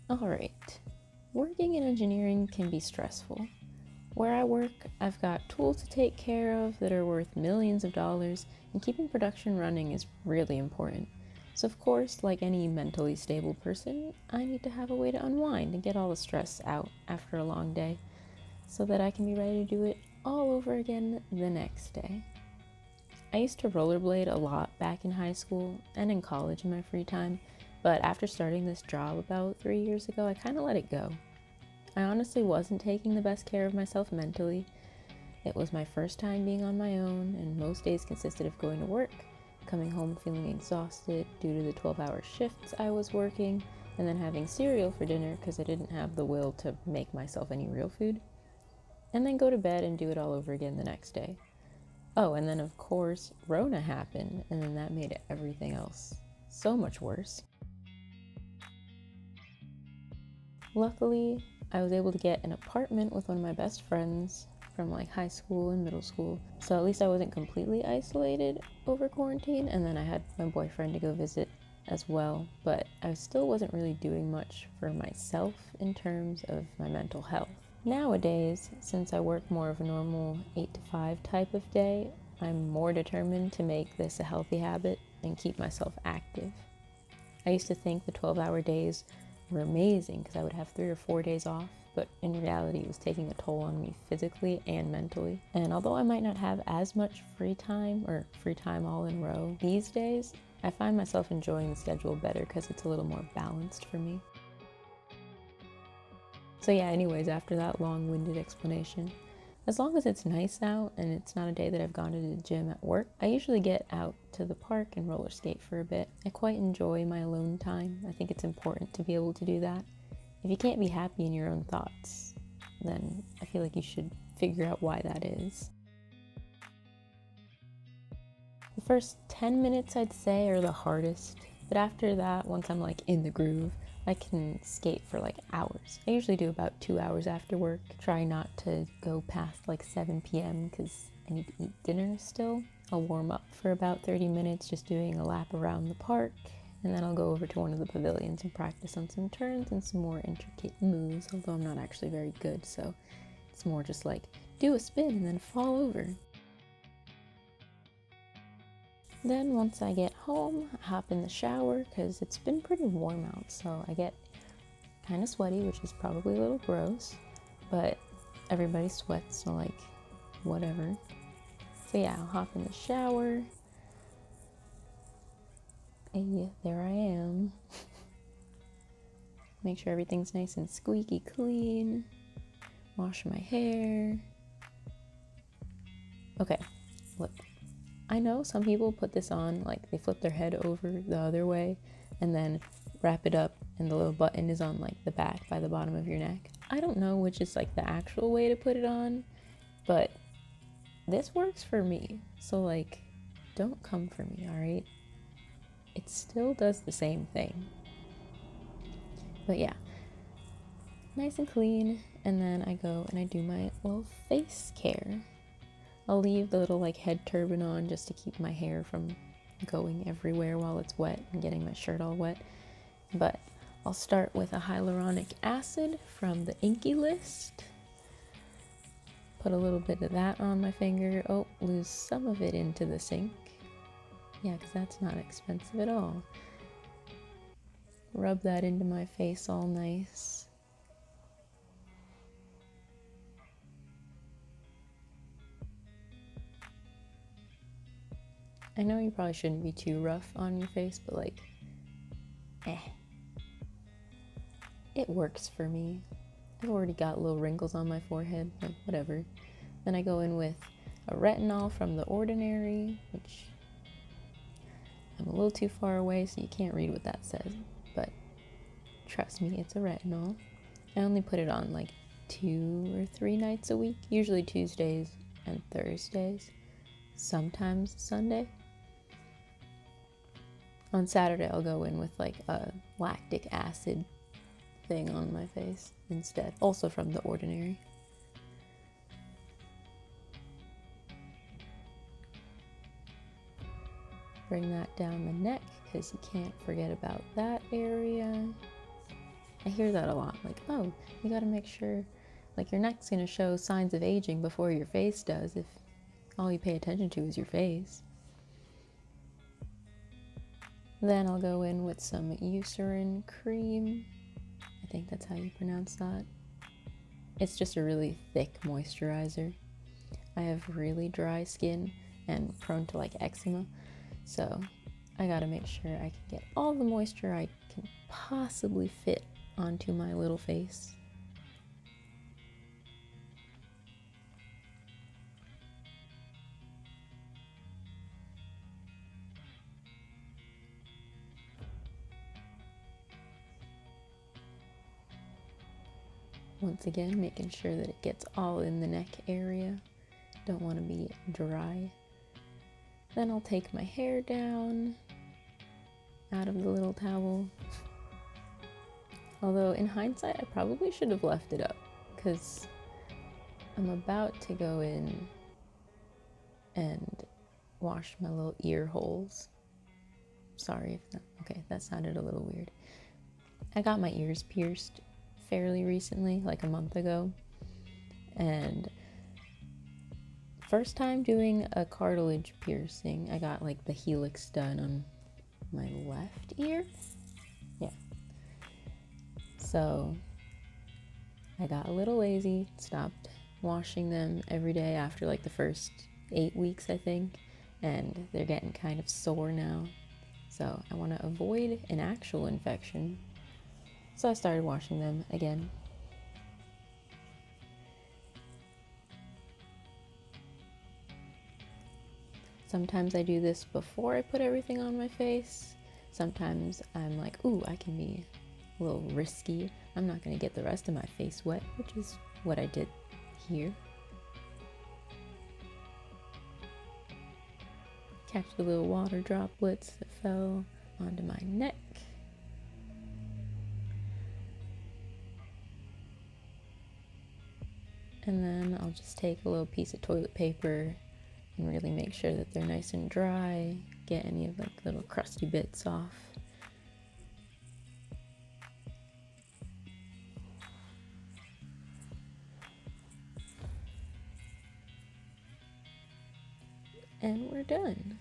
Alright, working in engineering can be stressful. Where I work, I've got tools to take care of that are worth millions of dollars, and keeping production running is really important. So, of course, like any mentally stable person, I need to have a way to unwind and get all the stress out after a long day so that I can be ready to do it all over again the next day. I used to rollerblade a lot back in high school and in college in my free time, but after starting this job about 3 years ago, I kind of let it go. I honestly wasn't taking the best care of myself mentally. It was my first time being on my own, and most days consisted of going to work, coming home feeling exhausted due to the 12-hour shifts I was working, and then having cereal for dinner because I didn't have the will to make myself any real food, and then go to bed and do it all over again the next day. Oh, and then of course, Rona happened, and then that made everything else so much worse. Luckily, I was able to get an apartment with one of my best friends from like high school and middle school, so at least I wasn't completely isolated over quarantine, and then I had my boyfriend to go visit as well, but I still wasn't really doing much for myself in terms of my mental health. Nowadays, since I work more of a normal 8 to 5 type of day, I'm more determined to make this a healthy habit and keep myself active. I used to think the 12-hour days were amazing because I would have 3 or 4 days off, but in reality, it was taking a toll on me physically and mentally. And although I might not have as much free time or free time all in a row these days, I find myself enjoying the schedule better because it's a little more balanced for me. So, yeah, anyways, after that long winded explanation, as long as it's nice out and it's not a day that I've gone to the gym at work, I usually get out to the park and roller skate for a bit. I quite enjoy my alone time. I think it's important to be able to do that. If you can't be happy in your own thoughts, then I feel like you should figure out why that is. The first 10 minutes, I'd say, are the hardest, but after that, once I'm like in the groove, I can skate for like hours. I usually do about 2 hours after work. Try not to go past like 7 p.m. because I need to eat dinner still. I'll warm up for about 30 minutes just doing a lap around the park, and then I'll go over to one of the pavilions and practice on some turns and some more intricate moves, although I'm not actually very good, so it's more just like do a spin and then fall over. Then once I get home, I hop in the shower because it's been pretty warm out, so I get kind of sweaty, which is probably a little gross, but everybody sweats, so like, whatever. So yeah, I'll hop in the shower. Hey, there I am. Make sure everything's nice and squeaky clean. Wash my hair. Okay, look. I know some people put this on, like they flip their head over the other way and then wrap it up, and the little button is on like the back by the bottom of your neck. I don't know which is like the actual way to put it on, but this works for me. So like, don't come for me, alright? It still does the same thing. But yeah, nice and clean, and then I go and I do my little face care. I'll leave the little like head turban on just to keep my hair from going everywhere while it's wet and getting my shirt all wet. But I'll start with a hyaluronic acid from the Inky List. Put a little bit of that on my finger. Oh, lose some of it into the sink. Yeah, because that's not expensive at all. Rub that into my face all nice. I know you probably shouldn't be too rough on your face, but like, it works for me. I've already got little wrinkles on my forehead, but whatever. Then I go in with a retinol from The Ordinary, which I'm a little too far away, so you can't read what that says, but trust me, it's a retinol. I only put it on like 2 or 3 nights a week, usually Tuesdays and Thursdays, sometimes Sunday. On Saturday, I'll go in with like a lactic acid thing on my face instead, also from The Ordinary. Bring that down the neck because you can't forget about that area. I hear that a lot. Like, oh, you gotta make sure, like, your neck's gonna show signs of aging before your face does if all you pay attention to is your face. Then I'll go in with some Eucerin cream. I think that's how you pronounce that. It's just a really thick moisturizer. I have really dry skin and prone to like eczema, so I gotta make sure I can get all the moisture I can possibly fit onto my little face. Once again, making sure that it gets all in the neck area. Don't want to be dry. Then I'll take my hair down out of the little towel. Although in hindsight, I probably should have left it up because I'm about to go in and wash my little ear holes. Sorry if that, okay, that sounded a little weird. I got my ears pierced fairly recently, like a month ago, and first time doing a cartilage piercing. I got like the helix done on my left ear. Yeah. So I got a little lazy, stopped washing them every day after like the first 8 weeks, I think, and they're getting kind of sore now. So I want to avoid an actual infection. So I started washing them again. Sometimes I do this before I put everything on my face. Sometimes I'm like, ooh, I can be a little risky. I'm not gonna get the rest of my face wet, which is what I did here. Catch the little water droplets that fell onto my neck. And then I'll just take a little piece of toilet paper and really make sure that they're nice and dry, get any of like little crusty bits off. And we're done.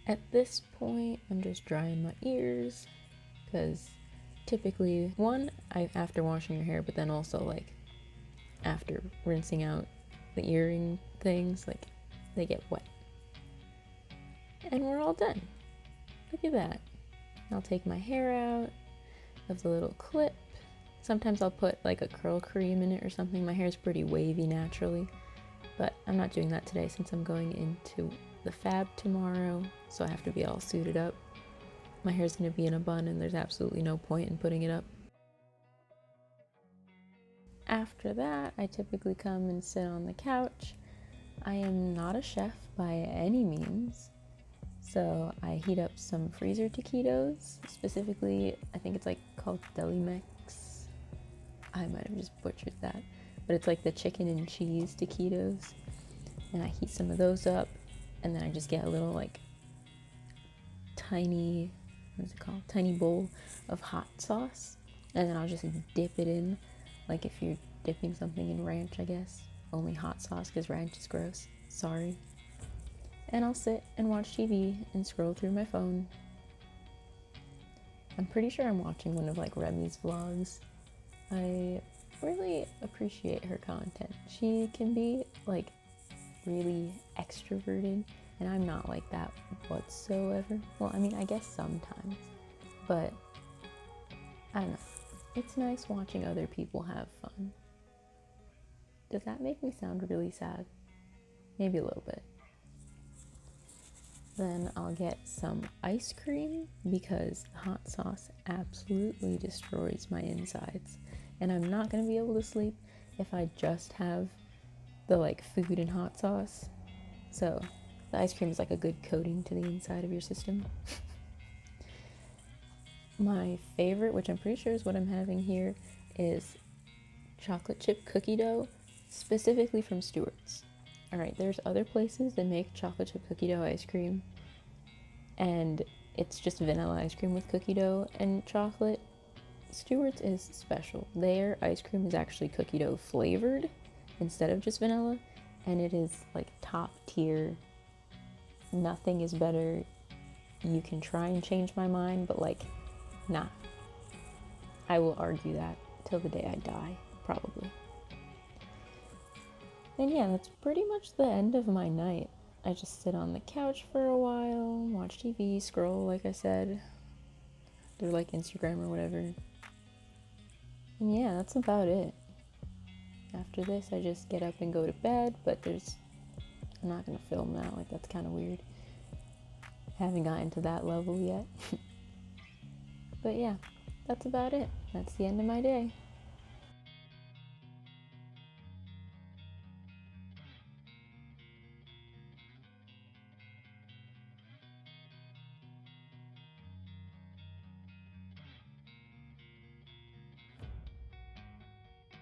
At this point, I'm just drying my ears because typically, one, after washing your hair, but then also like after rinsing out the earring things, like they get wet. And we're all done. Look at that. I'll take my hair out of the little clip. Sometimes I'll put like a curl cream in it or something. My hair is pretty wavy naturally, but I'm not doing that today since I'm going into the fab tomorrow, so I have to be all suited up. My hair's gonna be in a bun and there's absolutely no point in putting it up. After that, I typically come and sit on the couch. I am not a chef by any means, so I heat up some freezer taquitos. Specifically, I think it's like called Delimex. I might have just butchered that, but it's like the chicken and cheese taquitos. And I heat some of those up, and then I just get a little like tiny, what is it called? Tiny bowl of hot sauce, and then I'll just dip it in, like if you're dipping something in ranch, I guess. Only hot sauce because ranch is gross. Sorry. And I'll sit and watch TV and scroll through my phone. I'm pretty sure I'm watching one of like Remy's vlogs. I really appreciate her content. She can be like really extroverted, and I'm not like that whatsoever. Well, I mean, I guess sometimes, but I don't know. It's nice watching other people have fun. Does that make me sound really sad? Maybe a little bit. Then I'll get some ice cream because hot sauce absolutely destroys my insides. And I'm not gonna be able to sleep if I just have the like food and hot sauce. So the ice cream is like a good coating to the inside of your system. My favorite, which I'm pretty sure is what I'm having here, is chocolate chip cookie dough, specifically from Stewart's. Alright, there's other places that make chocolate chip cookie dough ice cream, and it's just vanilla ice cream with cookie dough and chocolate. Stewart's is special. Their ice cream is actually cookie dough flavored instead of just vanilla, and it is like top tier. Nothing is better. You can try and change my mind, but like, nah. I will argue that till the day I die, probably. And yeah, that's pretty much the end of my night. I just sit on the couch for a while, watch TV, scroll, like I said, through like Instagram or whatever. And yeah, that's about it. After this, I just get up and go to bed, but I'm not gonna film that, like that's kind of weird. Haven't gotten to that level yet. But yeah, that's about it. That's the end of my day.